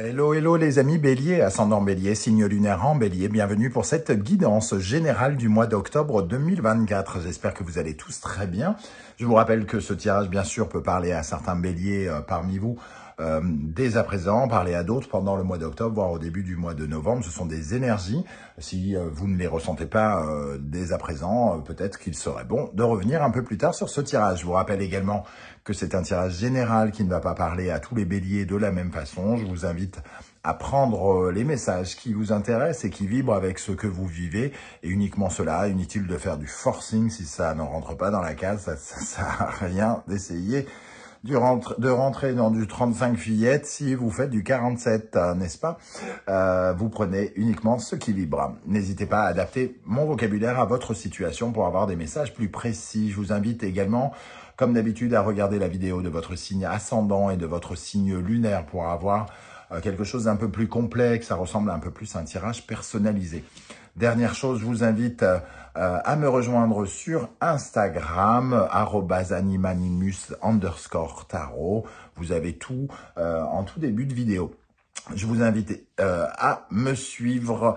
Hello, hello les amis Bélier, ascendant Bélier, signe lunaire en Bélier, bienvenue pour cette guidance générale du mois d'octobre 2024. J'espère que vous allez tous très bien. Je vous rappelle que ce tirage, bien sûr, peut parler à certains Béliers parmi vous dès à présent, parler à d'autres pendant le mois d'octobre, voire au début du mois de novembre. Ce sont des énergies. Si vous ne les ressentez pas dès à présent, peut-être qu'il serait bon de revenir un peu plus tard sur ce tirage. Je vous rappelle également que c'est un tirage général qui ne va pas parler à tous les béliers de la même façon. Je vous invite à prendre les messages qui vous intéressent et qui vibrent avec ce que vous vivez, et uniquement cela. Inutile de faire du forcing si ça ne rentre pas dans la case, ça sert à rien d'essayer de rentrer dans du 35 fillettes si vous faites du 47, n'est-ce pas? Vous prenez uniquement ce qui vibre. N'hésitez pas à adapter mon vocabulaire à votre situation pour avoir des messages plus précis. Je vous invite également, comme d'habitude, à regarder la vidéo de votre signe ascendant et de votre signe lunaire pour avoir quelque chose d'un peu plus complexe. Ça ressemble un peu plus à un tirage personnalisé. Dernière chose, je vous invite à me rejoindre sur Instagram, @animanimus_tarot. Vous avez tout en tout début de vidéo. Je vous invite à me suivre,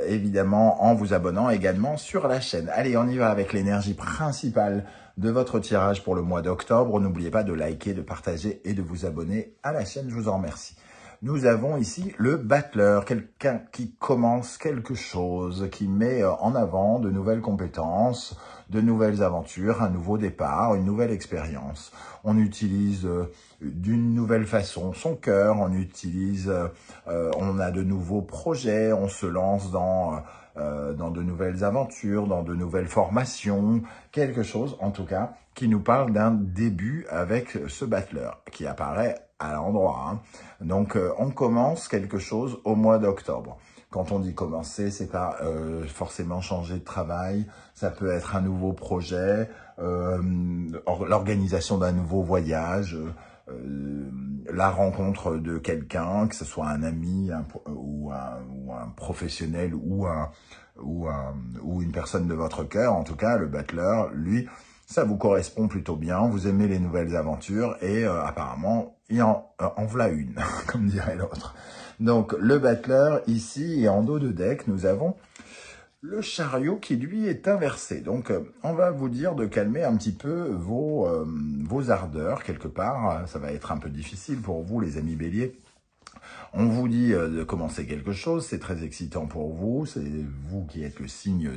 évidemment, en vous abonnant également sur la chaîne. Allez, on y va avec l'énergie principale de votre tirage pour le mois d'octobre. N'oubliez pas de liker, de partager et de vous abonner à la chaîne. Je vous en remercie. Nous avons ici le battleur, quelqu'un qui commence quelque chose, qui met en avant de nouvelles compétences, de nouvelles aventures, un nouveau départ, une nouvelle expérience. On utilise d'une nouvelle façon son cœur, on a de nouveaux projets, on se lance dans de nouvelles aventures, dans de nouvelles formations, quelque chose en tout cas qui nous parle d'un début avec ce battleur qui apparaît à l'endroit. Donc, on commence quelque chose au mois d'octobre. Quand on dit commencer, c'est pas forcément changer de travail. Ça peut être un nouveau projet, l'organisation d'un nouveau voyage, la rencontre de quelqu'un, que ce soit un ami ou un professionnel ou une personne de votre cœur. En tout cas, le battleur, lui, ça vous correspond plutôt bien, vous aimez les nouvelles aventures et apparemment, il en voilà une, comme dirait l'autre. Donc, le battleur, ici, et en dos de deck, nous avons le chariot qui, lui, est inversé. Donc, on va vous dire de calmer un petit peu vos ardeurs, quelque part. Ça va être un peu difficile pour vous, les amis béliers. On vous dit de commencer quelque chose, c'est très excitant pour vous, c'est vous qui êtes le signe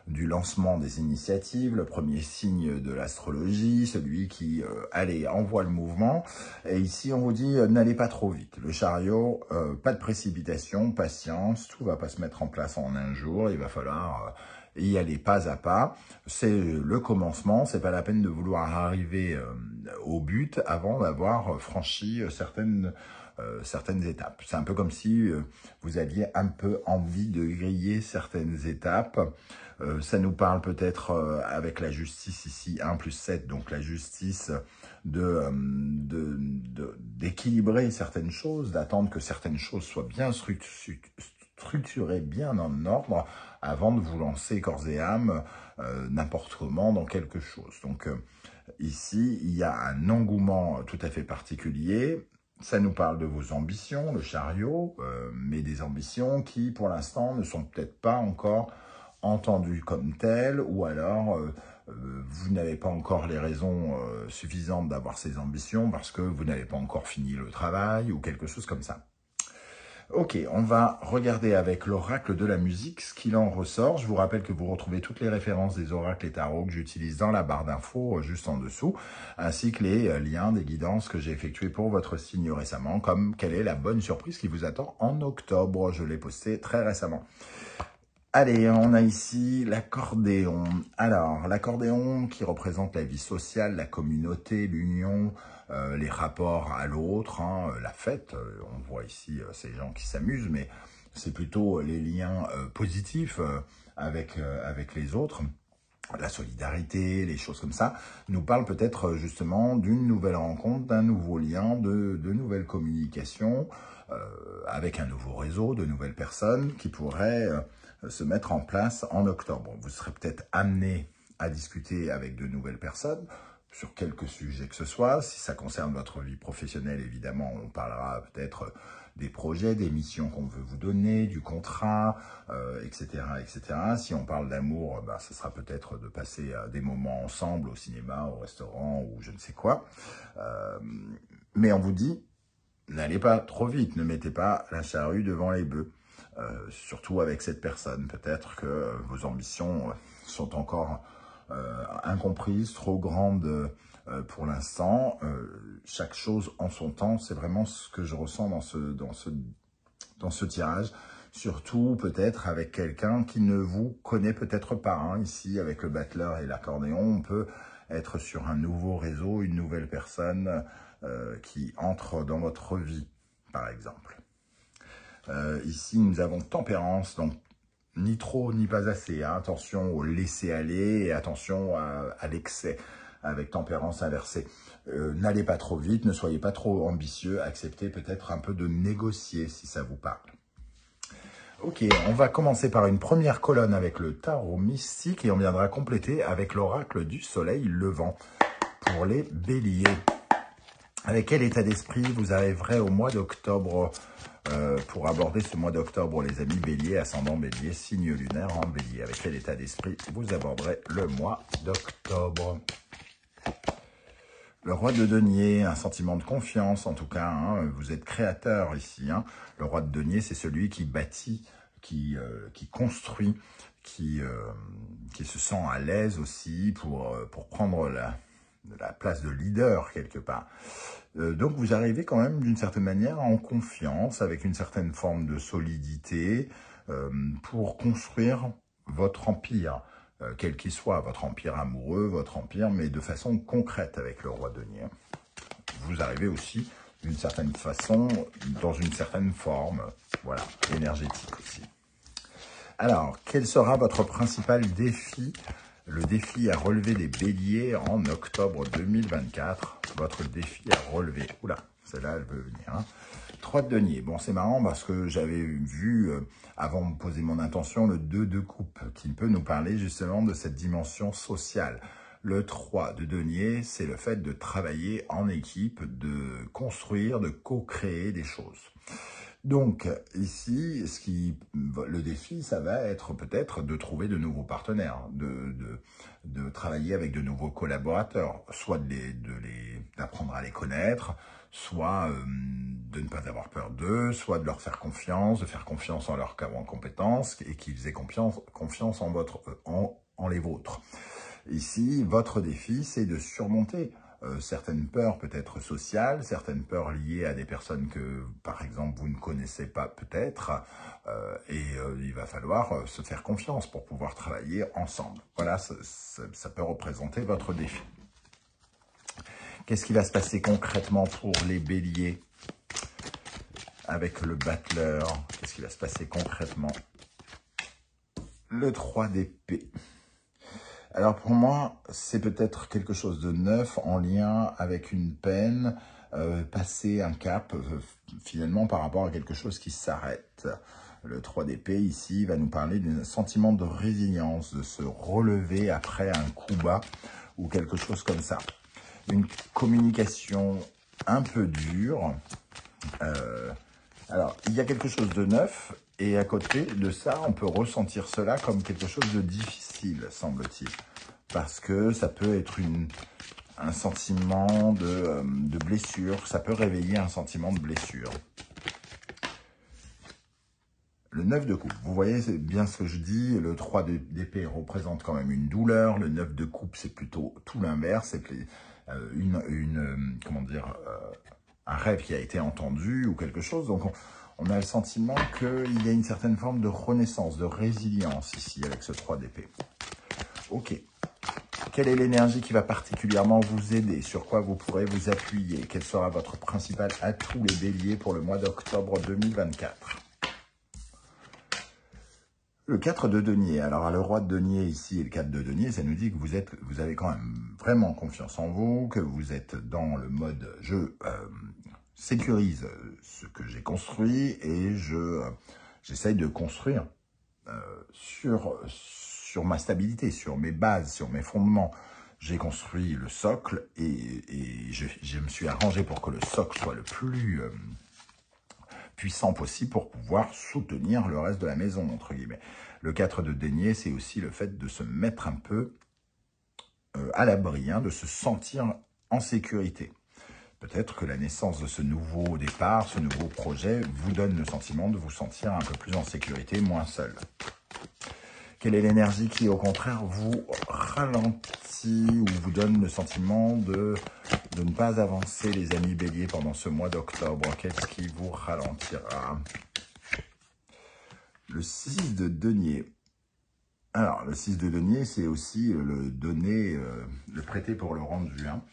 du lancement des initiatives, le premier signe de l'astrologie, celui qui, allez, envoie le mouvement. Et ici, on vous dit, n'allez pas trop vite. Le chariot, pas de précipitation, patience, tout va pas se mettre en place en un jour, il va falloir y aller pas à pas. C'est le commencement, c'est pas la peine de vouloir arriver au but avant d'avoir franchi certaines étapes. C'est un peu comme si vous aviez un peu envie de griller certaines étapes. Ça nous parle peut-être avec la justice ici, 1+7, donc la justice d'équilibrer certaines choses, d'attendre que certaines choses soient bien structurées, bien en ordre, avant de vous lancer corps et âme n'importe comment dans quelque chose. Donc ici, il y a un engouement tout à fait particulier. Ça nous parle de vos ambitions, le chariot, mais des ambitions qui, pour l'instant, ne sont peut-être pas encore entendues comme telles, ou alors vous n'avez pas encore les raisons suffisantes d'avoir ces ambitions parce que vous n'avez pas encore fini le travail ou quelque chose comme ça. Ok, on va regarder avec l'oracle de la musique ce qu'il en ressort. Je vous rappelle que vous retrouvez toutes les références des oracles et tarots que j'utilise dans la barre d'infos juste en dessous, ainsi que les liens des guidances que j'ai effectuées pour votre signe récemment, comme quelle est la bonne surprise qui vous attend en octobre. Je l'ai posté très récemment. Allez, on a ici l'accordéon. Alors, l'accordéon qui représente la vie sociale, la communauté, l'union, les rapports à l'autre, la fête. On voit ici ces gens qui s'amusent, mais c'est plutôt les liens positifs avec les autres. La solidarité, les choses comme ça, nous parlent peut-être justement d'une nouvelle rencontre, d'un nouveau lien, de nouvelles communications, avec un nouveau réseau, de nouvelles personnes qui pourraient se mettre en place en octobre. Vous serez peut-être amené à discuter avec de nouvelles personnes, sur quelques sujets que ce soit. Si ça concerne votre vie professionnelle, évidemment, on parlera peut-être des projets, des missions qu'on veut vous donner, du contrat, etc., etc. Si on parle d'amour, ce sera peut-être de passer des moments ensemble au cinéma, au restaurant ou je ne sais quoi. Mais on vous dit, n'allez pas trop vite, ne mettez pas la charrue devant les bœufs. Surtout avec cette personne, peut-être que vos ambitions sont encore incomprises, trop grandes pour l'instant. Chaque chose en son temps, c'est vraiment ce que je ressens dans ce tirage. Surtout peut-être avec quelqu'un qui ne vous connaît peut-être pas. Hein. Ici, avec le battleur et l'accordéon, on peut être sur un nouveau réseau, une nouvelle personne qui entre dans votre vie, par exemple. Ici, nous avons tempérance, donc ni trop ni pas assez. Hein. Attention au laisser-aller et attention à l'excès, avec tempérance inversée. N'allez pas trop vite, ne soyez pas trop ambitieux, acceptez peut-être un peu de négocier si ça vous parle. Ok, on va commencer par une première colonne avec le tarot mystique et on viendra compléter avec l'oracle du soleil levant pour les béliers. Avec quel état d'esprit vous arriverez au mois d'octobre pour aborder ce mois d'octobre, les amis béliers, ascendant bélier, signe lunaire en bélier. Avec quel état d'esprit vous aborderez le mois d'octobre? Le roi de denier, un sentiment de confiance en tout cas, hein, vous êtes créateur ici. Hein. Le roi de denier, c'est celui qui bâtit, qui construit, qui se sent à l'aise aussi pour prendre la place de leader quelque part. Donc vous arrivez quand même d'une certaine manière en confiance, avec une certaine forme de solidité pour construire votre empire, quel qu'il soit, votre empire amoureux, votre empire, mais de façon concrète avec le roi denier. Vous arrivez aussi d'une certaine façon, dans une certaine forme, voilà, énergétique aussi. Alors, quel sera votre principal défi? Le défi à relever des béliers en octobre 2024. Votre défi à relever. Oula, celle-là, elle veut venir. Hein. 3 de denier. Bon, c'est marrant parce que j'avais vu, avant de poser mon intention, le 2 de coupe, qui peut nous parler justement de cette dimension sociale. Le 3 de denier, c'est le fait de travailler en équipe, de construire, de co-créer des choses. Donc, ici, le défi, ça va être peut-être de trouver de nouveaux partenaires, de travailler avec de nouveaux collaborateurs, soit d'apprendre à les connaître, soit de ne pas avoir peur d'eux, soit de leur faire confiance, de faire confiance en leurs compétences et qu'ils aient confiance en les vôtres. Ici, votre défi, c'est de surmonter certaines peurs peut-être sociales, certaines peurs liées à des personnes que, par exemple, vous ne connaissez pas peut-être, il va falloir se faire confiance pour pouvoir travailler ensemble. Voilà, ça peut représenter votre défi. Qu'est-ce qui va se passer concrètement pour les béliers avec le battleur? Qu'est-ce qui va se passer concrètement? Le 3 d'épée. Alors pour moi, c'est peut-être quelque chose de neuf en lien avec une peine, passer un cap finalement par rapport à quelque chose qui s'arrête. Le 3 d'épée ici va nous parler d'un sentiment de résilience, de se relever après un coup bas ou quelque chose comme ça. Une communication un peu dure. Alors, il y a quelque chose de neuf et à côté de ça, on peut ressentir cela comme quelque chose de difficile, semble-t-il. Parce que ça peut être un sentiment de blessure, ça peut réveiller un sentiment de blessure. Le 9 de coupe, vous voyez, c'est bien ce que je dis, le 3 d'épée représente quand même une douleur, le 9 de coupe, c'est plutôt tout l'inverse, c'est comment dire, un rêve qui a été entendu ou quelque chose. Donc, on a le sentiment qu'il y a une certaine forme de renaissance, de résilience ici avec ce 3 d'épée. Ok. Quelle est l'énergie qui va particulièrement vous aider? Sur quoi vous pourrez vous appuyer? Quel sera votre principal atout, les béliers, pour le mois d'octobre 2024? Le 4 de denier. Alors, le roi de denier ici et le 4 de denier, ça nous dit que vous avez quand même vraiment confiance en vous, que vous êtes dans le mode « je sécurise ce que j'ai construit et j'essaye de construire sur ma stabilité, sur mes bases, sur mes fondements. » j'ai construit le socle et je me suis arrangé pour que le socle soit le plus puissant possible pour pouvoir soutenir le reste de la maison, entre guillemets. Le 4 de denier, c'est aussi le fait de se mettre un peu à l'abri, hein, de se sentir en sécurité. Peut-être que la naissance de ce nouveau départ, ce nouveau projet, vous donne le sentiment de vous sentir un peu plus en sécurité, moins seul. Quelle est l'énergie qui, au contraire, vous ralentit ou vous donne le sentiment de ne pas avancer, les amis béliers, pendant ce mois d'octobre? Qu'est-ce qui vous ralentira? Le 6 de denier. Alors, le 6 de denier, c'est aussi le donner, le prêter pour le rendu. Hein.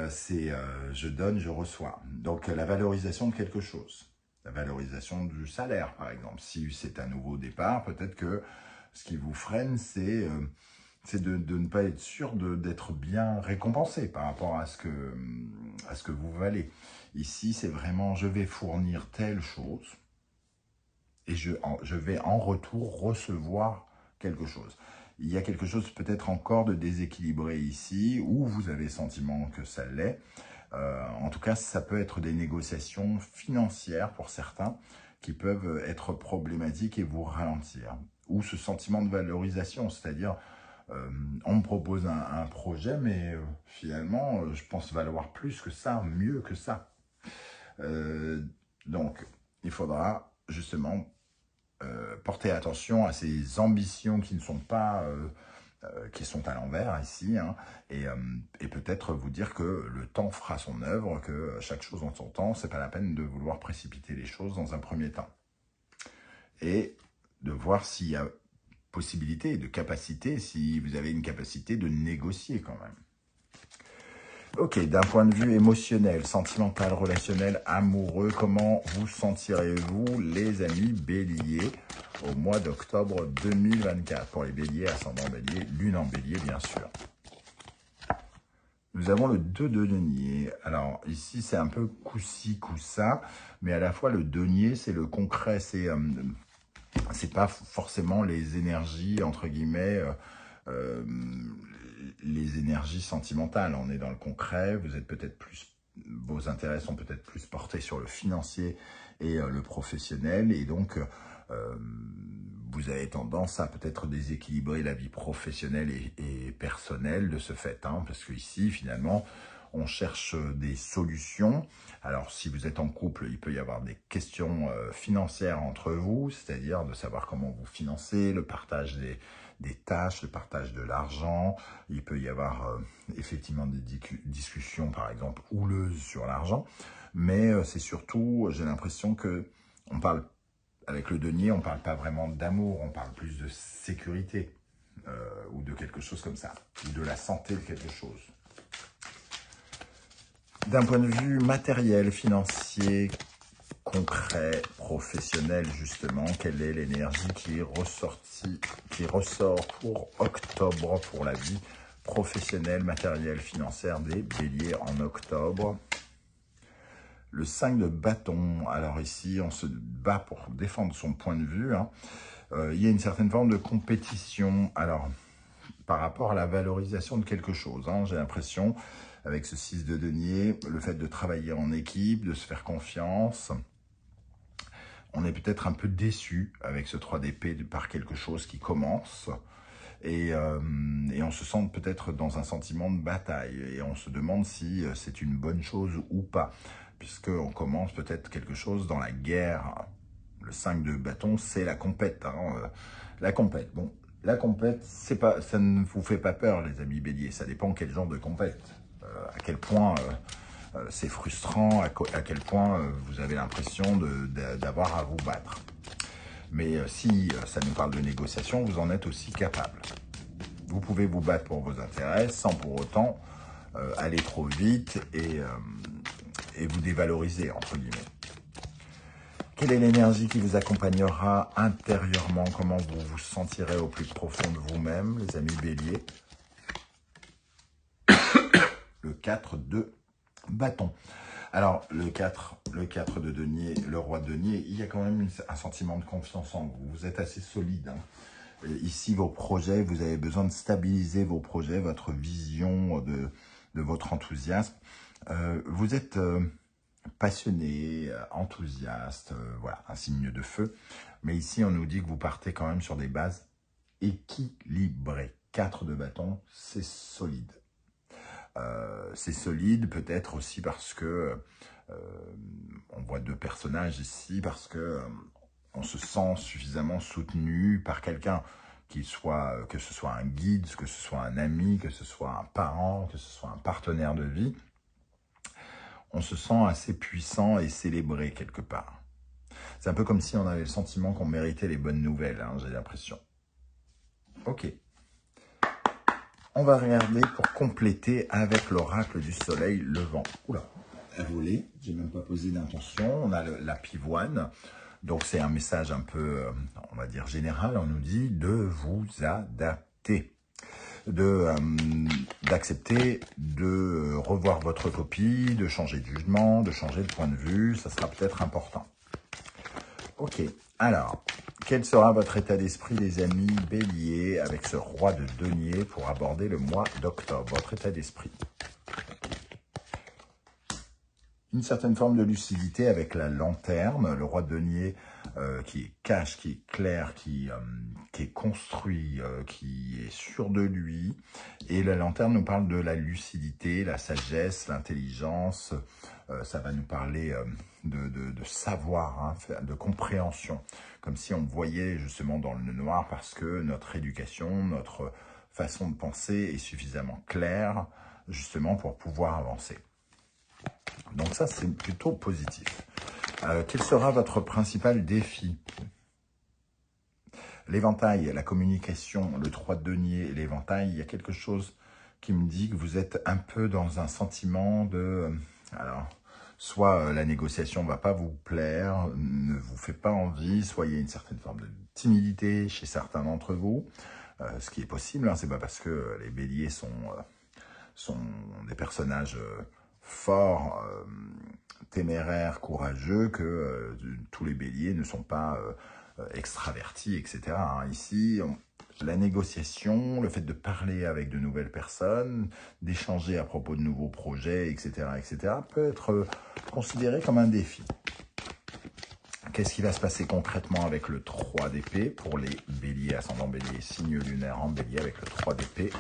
C'est je donne, je reçois. Donc, la valorisation de quelque chose. La valorisation du salaire, par exemple. Si c'est un nouveau départ, peut-être que ce qui vous freine, c'est de ne pas être sûr d'être bien récompensé par rapport à ce que vous valez. Ici, c'est vraiment, je vais fournir telle chose et je vais en retour recevoir quelque chose. Il y a quelque chose peut-être encore de déséquilibré ici, où vous avez le sentiment que ça l'est. En tout cas, ça peut être des négociations financières pour certains qui peuvent être problématiques et vous ralentir. Ou ce sentiment de valorisation, c'est-à-dire on me propose un projet, mais finalement, je pense valoir plus que ça, mieux que ça. Donc, il faudra justement porter attention à ces ambitions qui ne sont pas, qui sont à l'envers ici, hein, et peut-être vous dire que le temps fera son œuvre, que chaque chose en son temps, c'est pas la peine de vouloir précipiter les choses dans un premier temps. Et de voir s'il y a possibilité, de capacité, si vous avez une capacité de négocier quand même. Ok, d'un point de vue émotionnel, sentimental, relationnel, amoureux, comment vous sentirez-vous, les amis béliers, au mois d'octobre 2024? Pour les béliers, ascendant bélier, lune en bélier, bien sûr. Nous avons le 2 de denier. Alors, ici, c'est un peu coup-ci, coup-ça, mais à la fois, le denier, c'est le concret, c'est pas forcément les énergies, entre guillemets, les énergies sentimentales. On est dans le concret, vous êtes peut-être plus, vos intérêts sont peut-être plus portés sur le financier et le professionnel, et donc vous avez tendance à peut-être déséquilibrer la vie professionnelle et personnelle de ce fait, hein, parce que ici, finalement, on cherche des solutions. Alors, si vous êtes en couple, il peut y avoir des questions financières entre vous, c'est-à-dire de savoir comment vous financez, le partage des tâches, le partage de l'argent. Il peut y avoir effectivement des discussions, par exemple, houleuses sur l'argent. Mais c'est surtout, j'ai l'impression que on parle, avec le denier, on ne parle pas vraiment d'amour, on parle plus de sécurité ou de quelque chose comme ça, ou de la santé de quelque chose. D'un point de vue matériel, financier, concret, professionnel, justement, quelle est l'énergie qui ressort pour octobre, pour la vie professionnelle, matérielle, financière des béliers en octobre? Le 5 de bâton. Alors ici, on se bat pour défendre son point de vue. Hein. Il y a une certaine forme de compétition. Alors, par rapport à la valorisation de quelque chose, hein, j'ai l'impression, avec ce 6 de denier, le fait de travailler en équipe, de se faire confiance. On est peut-être un peu déçu avec ce 3 d'épée par quelque chose qui commence. Et on se sent peut-être dans un sentiment de bataille. Et on se demande si c'est une bonne chose ou pas. Puisqu'on commence peut-être quelque chose dans la guerre. Le 5 de bâton, c'est la compète. Hein. La compète, bon. La compète, ça ne vous fait pas peur, les amis béliers. Ça dépend quel genre de compète. À quel point c'est frustrant, à quel point vous avez l'impression d'avoir à vous battre. Mais si ça nous parle de négociation, vous en êtes aussi capable. Vous pouvez vous battre pour vos intérêts sans pour autant aller trop vite et vous dévaloriser, entre guillemets. Quelle est l'énergie qui vous accompagnera intérieurement? Comment vous vous sentirez au plus profond de vous-même, les amis béliers? Le 4 de bâton. Alors, le 4 de denier, le roi de denier, il y a quand même un sentiment de confiance en vous. Vous êtes assez solide. Hein. Ici, vos projets, vous avez besoin de stabiliser vos projets, votre vision de votre enthousiasme. Vous êtes passionné, enthousiaste, voilà, un signe de feu. Mais ici, on nous dit que vous partez quand même sur des bases équilibrées. 4 de bâton, c'est solide. C'est solide peut-être aussi parce que on voit 2 personnages ici, parce que on se sent suffisamment soutenu par quelqu'un, que ce soit un guide, que ce soit un ami, que ce soit un parent, que ce soit un partenaire de vie. On se sent assez puissant et célébré quelque part. C'est un peu comme si on avait le sentiment qu'on méritait les bonnes nouvelles, hein, j'ai l'impression. Ok. On va regarder pour compléter avec l'oracle du soleil levant. Oula, à voler, j'ai même pas posé d'intention. On a la pivoine, donc c'est un message un peu, on va dire général. On nous dit de vous adapter, d'accepter de revoir votre copie, de changer de jugement, de changer de point de vue. Ça sera peut-être important. Ok, alors, quel sera votre état d'esprit, les amis béliers, avec ce roi de denier pour aborder le mois d'octobre? Votre état d'esprit. Une certaine forme de lucidité avec la lanterne, le roi de denier qui est cash, qui est clair, qui est construit, qui est sûr de lui. Et la lanterne nous parle de la lucidité, la sagesse, l'intelligence. Ça va nous parler de savoir, hein, de compréhension. Comme si on voyait justement dans le noir, parce que notre éducation, notre façon de penser est suffisamment claire justement pour pouvoir avancer. Donc ça, c'est plutôt positif. Quel sera votre principal défi? L'éventail, la communication, le 3 de denier, l'éventail, il y a quelque chose qui me dit que vous êtes un peu dans un sentiment de... alors, soit la négociation ne va pas vous plaire, ne vous fait pas envie, soit il y a une certaine forme de timidité chez certains d'entre vous, ce qui est possible, hein, c'est pas parce que les béliers sont des personnages forts, téméraires, courageux, que tous les béliers ne sont pas extravertis, etc. Hein. Ici, la négociation, le fait de parler avec de nouvelles personnes, d'échanger à propos de nouveaux projets, etc., etc., peut être considéré comme un défi. Qu'est-ce qui va se passer concrètement avec le 3 d'épée pour les béliers, ascendant bélier, signe lunaire en bélier avec le 3 d'épée?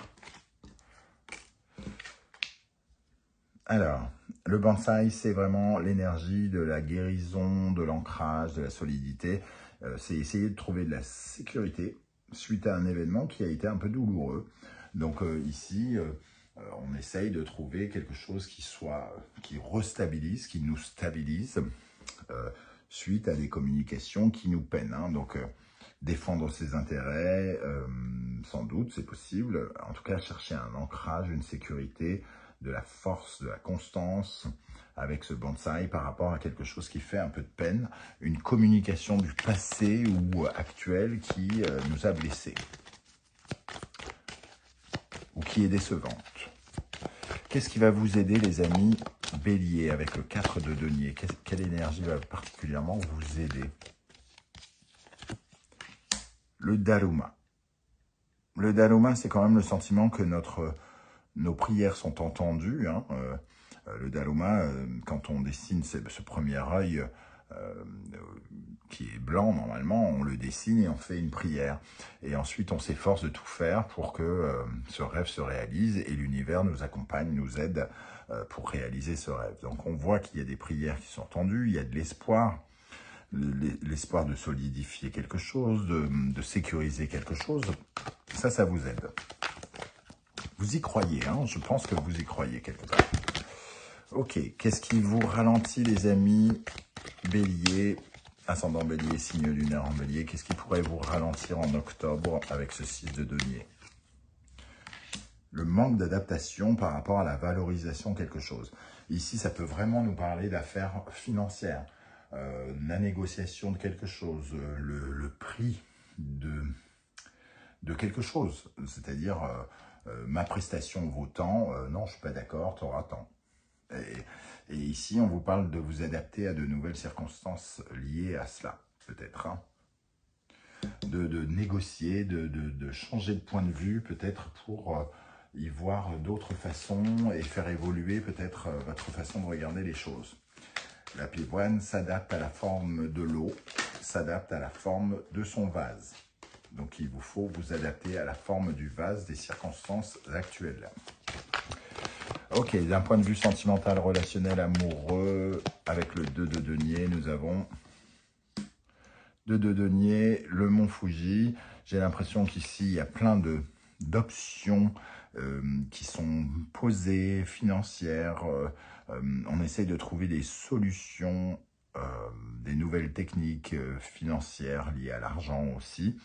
Alors, le bonsaï, c'est vraiment l'énergie de la guérison, de l'ancrage, de la solidité. C'est essayer de trouver de la sécurité suite à un événement qui a été un peu douloureux. Donc ici, on essaye de trouver quelque chose qui restabilise, qui nous stabilise suite à des communications qui nous peinent. Hein. Donc, défendre ses intérêts, sans doute, c'est possible. En tout cas, chercher un ancrage, une sécurité, de la force, de la constance avec ce bonsaï par rapport à quelque chose qui fait un peu de peine, une communication du passé ou actuel qui nous a blessés ou qui est décevante. Qu'est-ce qui va vous aider, les amis béliers, avec le 4 de denier? Quelle énergie va particulièrement vous aider? Le Dharuma. Le Dharuma, c'est quand même le sentiment que nos prières sont entendues. Hein. Le Dharuma, quand on dessine ce premier œil qui est blanc normalement, on le dessine et on fait une prière. Et ensuite, on s'efforce de tout faire pour que ce rêve se réalise et l'univers nous accompagne, nous aide pour réaliser ce rêve. Donc on voit qu'il y a des prières qui sont entendues, il y a de l'espoir. L'espoir de solidifier quelque chose, de sécuriser quelque chose, ça vous aide. Vous y croyez, hein? Je pense que vous y croyez quelque part. Ok, qu'est-ce qui vous ralentit, les amis bélier, ascendant bélier, signe lunaire en bélier? Qu'est-ce qui pourrait vous ralentir en octobre avec ce 6 de denier? Le manque d'adaptation par rapport à la valorisation de quelque chose. Ici, ça peut vraiment nous parler d'affaires financières. La négociation de quelque chose, le prix de quelque chose, c'est-à-dire ma prestation vaut tant, non je suis pas d'accord, tu auras tant. Et ici on vous parle de vous adapter à de nouvelles circonstances liées à cela, peut-être. Hein. de négocier, de changer de point de vue, peut-être pour y voir d'autres façons et faire évoluer peut-être votre façon de regarder les choses. La pivoine s'adapte à la forme de l'eau, s'adapte à la forme de son vase. Donc il vous faut vous adapter à la forme du vase des circonstances actuelles. Ok, d'un point de vue sentimental, relationnel, amoureux, avec le 2 de denier, nous avons 2 de denier, le mont Fuji. J'ai l'impression qu'ici, il y a plein d'options qui sont posées, financières. On essaye de trouver des solutions, des nouvelles techniques financières liées à l'argent aussi,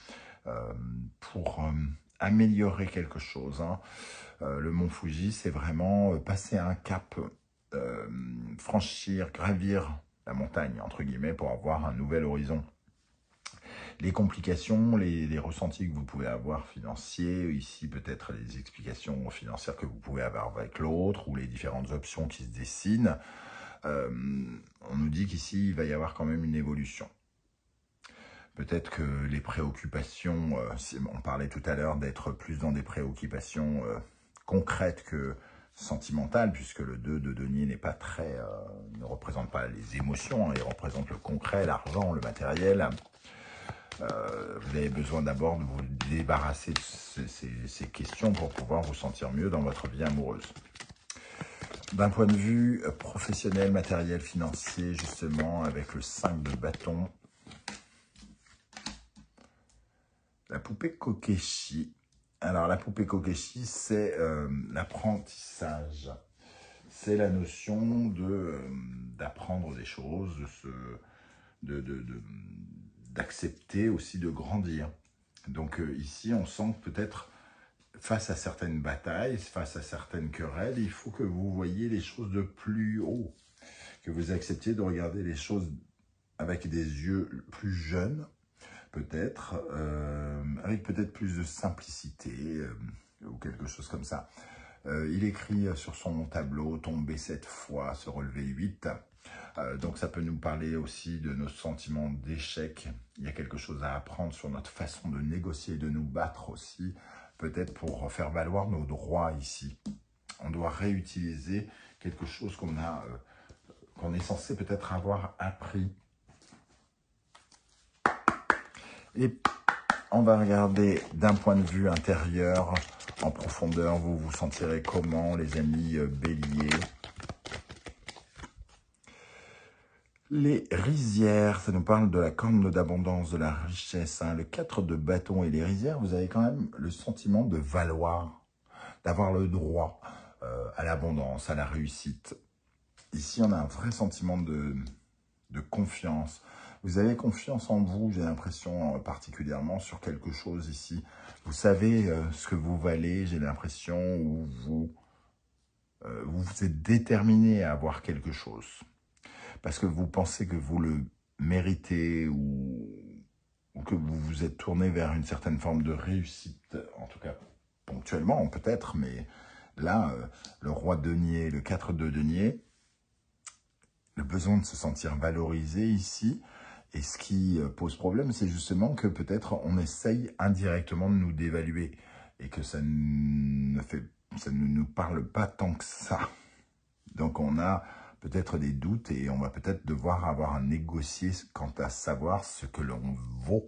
pour améliorer quelque chose. Hein. Le mont Fuji, c'est vraiment passer un cap, franchir, gravir la montagne, entre guillemets, pour avoir un nouvel horizon. Les complications, les ressentis que vous pouvez avoir financiers, ici peut-être les explications financières que vous pouvez avoir avec l'autre, ou les différentes options qui se dessinent, on nous dit qu'ici, il va y avoir quand même une évolution. Peut-être que les préoccupations, on parlait tout à l'heure d'être plus dans des préoccupations concrètes que sentimentales, puisque le 2 de denier n'est pas très, ne représente pas les émotions, hein, il représente le concret, l'argent, le matériel. Vous avez besoin d'abord de vous débarrasser de ces questions pour pouvoir vous sentir mieux dans votre vie amoureuse. D'un point de vue professionnel, matériel, financier, justement, avec le 5 de bâton, la poupée Kokeshi. Alors, la poupée Kokeshi, c'est l'apprentissage. C'est la notion d'apprendre des choses, d'accepter aussi de grandir. Donc ici, on sent que peut-être face à certaines batailles, face à certaines querelles, il faut que vous voyiez les choses de plus haut, que vous acceptiez de regarder les choses avec des yeux plus jeunes, peut-être, avec peut-être plus de simplicité, ou quelque chose comme ça. Il écrit sur son tableau « Tomber 7 fois, se relever 8 ». Donc ça peut nous parler aussi de nos sentiments d'échec. Il y a quelque chose à apprendre sur notre façon de négocier, de nous battre aussi, peut-être pour faire valoir nos droits ici. On doit réutiliser quelque chose qu'on est censé peut-être avoir appris. Et on va regarder d'un point de vue intérieur, en profondeur, vous vous sentirez comment, les amis béliers. Les rizières, ça nous parle de la corne d'abondance, de la richesse. Hein. Le 4 de bâton et les rizières, vous avez quand même le sentiment de valoir, d'avoir le droit à l'abondance, à la réussite. Ici, on a un vrai sentiment de confiance. Vous avez confiance en vous, j'ai l'impression, particulièrement sur quelque chose ici. Vous savez ce que vous valez, j'ai l'impression, où vous êtes déterminé à avoir quelque chose. Parce que vous pensez que vous le méritez ou que vous vous êtes tourné vers une certaine forme de réussite, en tout cas ponctuellement peut-être, mais là, le roi de denier, le 4 de denier, le besoin de se sentir valorisé ici, et ce qui pose problème, c'est justement que peut-être on essaye indirectement de nous dévaluer, et que ça ne nous parle pas tant que ça. Donc on a peut-être des doutes et on va peut-être devoir avoir à négocier quant à savoir ce que l'on vaut.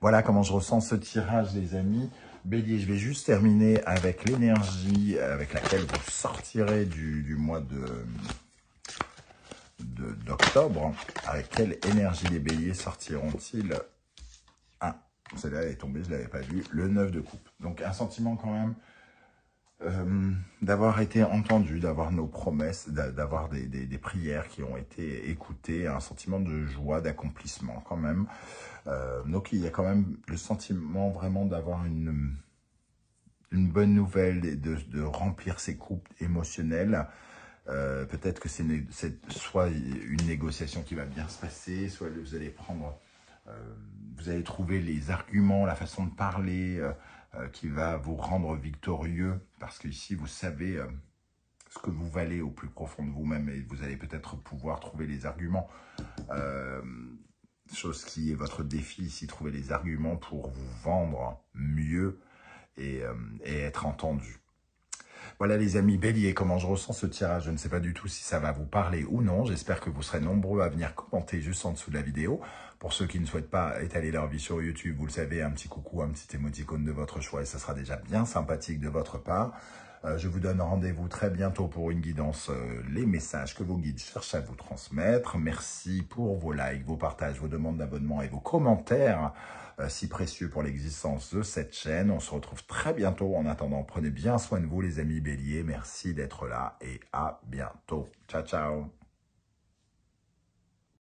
Voilà comment je ressens ce tirage, les amis. Bélier, je vais juste terminer avec l'énergie avec laquelle vous sortirez du mois d'octobre. Avec quelle énergie les béliers sortiront-ils? Ah, celle-là elle est tombée, je ne l'avais pas vue. Le 9 de coupe. Donc un sentiment quand même d'avoir été entendu, d'avoir nos promesses, d'avoir des prières qui ont été écoutées, un sentiment de joie, d'accomplissement quand même. Donc il y a quand même le sentiment vraiment d'avoir une bonne nouvelle et de remplir ses coupes émotionnelles. Peut-être que c'est soit une négociation qui va bien se passer, soit vous allez prendre, vous allez trouver les arguments, la façon de parler qui va vous rendre victorieux, parce qu'ici vous savez ce que vous valez au plus profond de vous-même et vous allez peut-être pouvoir trouver les arguments. chose qui est votre défi ici, trouver les arguments pour vous vendre mieux et être entendu. Voilà les amis, Bélier, comment je ressens ce tirage. Je ne sais pas du tout si ça va vous parler ou non. J'espère que vous serez nombreux à venir commenter juste en dessous de la vidéo. Pour ceux qui ne souhaitent pas étaler leur vie sur YouTube, vous le savez, un petit coucou, un petit émoticône de votre choix et ça sera déjà bien sympathique de votre part. Je vous donne rendez-vous très bientôt pour une guidance, les messages que vos guides cherchent à vous transmettre. Merci pour vos likes, vos partages, vos demandes d'abonnement et vos commentaires si précieux pour l'existence de cette chaîne. On se retrouve très bientôt. En attendant, prenez bien soin de vous les amis Béliers. Merci d'être là et à bientôt. Ciao, ciao.